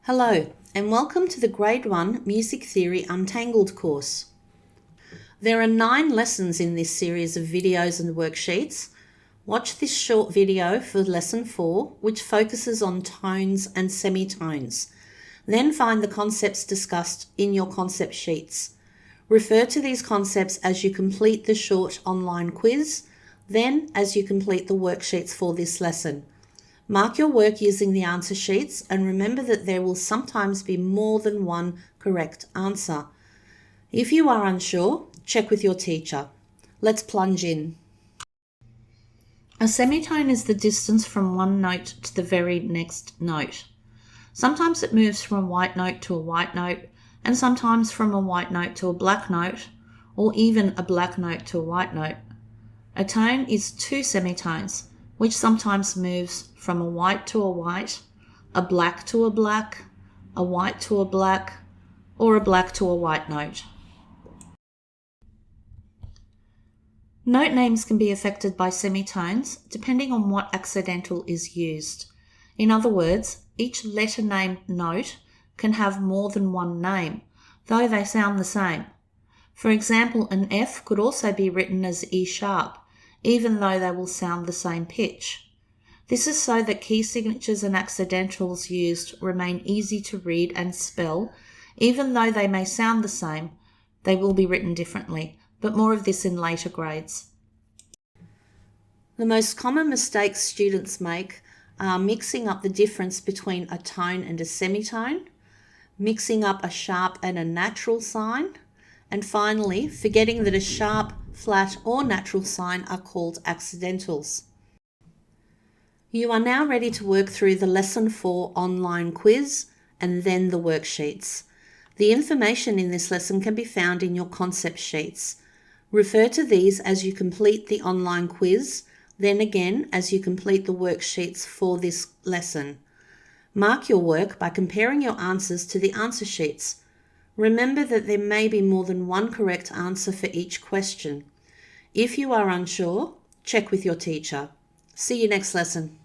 Hello, and welcome to the Grade 1 Music Theory Untangled course. There are 9 lessons in this series of videos and worksheets. Watch this short video for Lesson 4, which focuses on tones and semitones. Then find the concepts discussed in your concept sheets. Refer to these concepts as you complete the short online quiz, then as you complete the worksheets for this lesson. Mark your work using the answer sheets and remember that there will sometimes be more than one correct answer. If you are unsure, check with your teacher. Let's plunge in. A semitone is the distance from one note to the very next note. Sometimes it moves from a white note to a white note, and sometimes from a white note to a black note, or even a black note to a white note. A tone is 2 semitones, which sometimes moves from a white to a white, a black to a black, a white to a black, or a black to a white note. Note names can be affected by semitones depending on what accidental is used. In other words, each letter name note can have more than one name, though they sound the same. For example, an F could also be written as E sharp, even though they will sound the same pitch. This is so that key signatures and accidentals used remain easy to read and spell. Even though they may sound the same, they will be written differently, but more of this in later grades. The most common mistakes students make are mixing up the difference between a tone and a semitone, mixing up a sharp and a natural sign, and finally, forgetting that a sharp, flat, or natural sign are called accidentals. You are now ready to work through the Lesson 4 online quiz and then the worksheets. The information in this lesson can be found in your concept sheets. Refer to these as you complete the online quiz, then again as you complete the worksheets for this lesson. Mark your work by comparing your answers to the answer sheets. Remember that there may be more than one correct answer for each question. If you are unsure, check with your teacher. See you next lesson.